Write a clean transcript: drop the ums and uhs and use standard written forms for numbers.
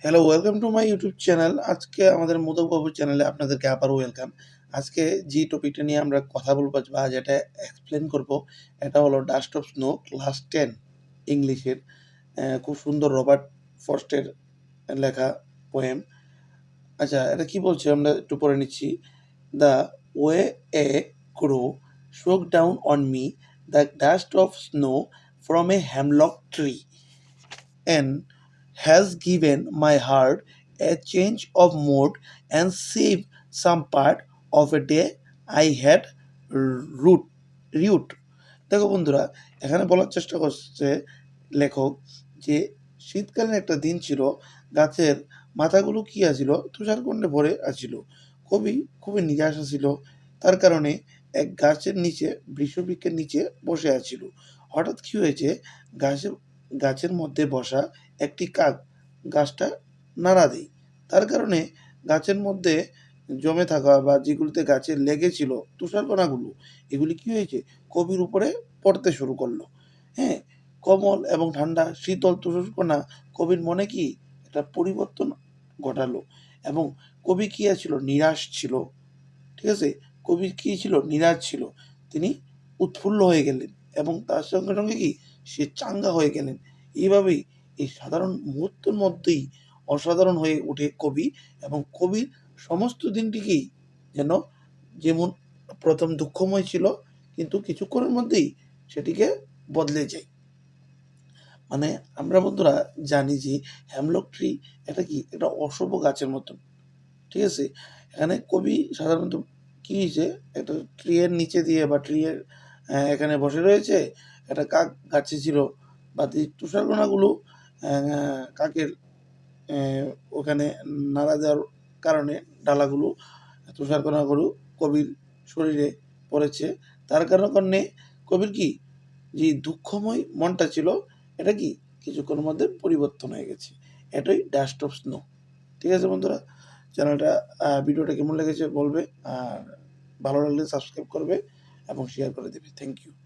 Hello, welcome to my YouTube channel. আজকে আমাদের মোদক বাবুর চ্যানেলে আপনাদেরকে আবারও ওয়েলকাম। আজকে যে টপিকটা নিয়ে আমরা কথা বলবো বা যেটা এক্সপ্লেন করব, এটা হলো ডাস্ট অফ স্নো ক্লাস 10 ইংলিশের। খুব সুন্দর রবার্ট ফ্রস্টের লেখা পোয়েম। আচ্ছা, এটা কি বলছে আমরা একটু পড়ে নিচ্ছি। The way a crow shook down on me the dust of snow from a hemlock tree and has given my heart a change of mood and saved some part of a day I had root root দেখো বন্ধুরা, এখানে বলার চেষ্টা করছে লেখক যে শীতকালীন একটা দিন ছিল, গাছের মাথাগুলো কি আছিল তুষারকণ্ডে ভরে আছিল। কবি খুবই নিরাশ ছিল, তার কারণে এক গাছের নিচে বৃক্ষের নিচে বসে আছিল। হঠাৎ কি হয়েছে, গাছের গাছের মধ্যে বসা একটি কাক গাছটা নাড়া দেয়। তার কারণে গাছের মধ্যে জমে থাকা বা যেগুলিতে গাছে লেগেছিল তুষারকণাগুলো, এগুলি কি হয়েছে কবির উপরে পড়তে শুরু করলো। হ্যাঁ, কোমল এবং ঠান্ডা শীতল তুষারকণা কবির মনে কি একটা পরিবর্তন ঘটালো। এবং কবি কি ছিল, নিরাশ ছিল। ঠিক আছে, কবি কি ছিল, নিরাশ ছিল। তিনি উৎফুল্ল হয়ে গেলেন এবং তার সঙ্গে সঙ্গে কি সে চাঙ্গা হয়ে গেলেন। এইভাবেই এই সাধারণ মুহূর্তের মধ্যেই অসাধারণ হয়ে ওঠে কবি, এবং কবির সমস্ত দিনটিকেই যেন, যেমন প্রথম দুঃখময় ছিল কিন্তু কিছুক্ষণের মধ্যেই সেটিকে বদলে যায়। মানে আমরা বন্ধুরা জানি যে হ্যামলক ট্রি এটা কি একটা অশুভ গাছের মতন। ঠিক আছে, এখানে কবি সাধারণত কি হয়েছে, একটা ট্রিয়ের নিচে দিয়ে বা ট্রিয়ের এখানে বসে রয়েছে, একটা কাক গাছে ছিল বা তুষারকণাগুলো কাকের ওখানে নাড়া দেওয়ার কারণে ডালাগুলো তুষারকণাগুলো কবির শরীরে পড়েছে। তার কারণে কবির কি যে দুঃখময় মনটা ছিল, এটা কি কিছুক্ষণের মধ্যে পরিবর্তন হয়ে গেছে। এটাই ডাস্ট অফ স্নো। ঠিক আছে বন্ধুরা, চ্যানেলটা ভিডিওটা কেমন লেগেছে বলবে, আর ভালো লাগলে সাবস্ক্রাইব করবে এবং শেয়ার করে দেবে। Thank you.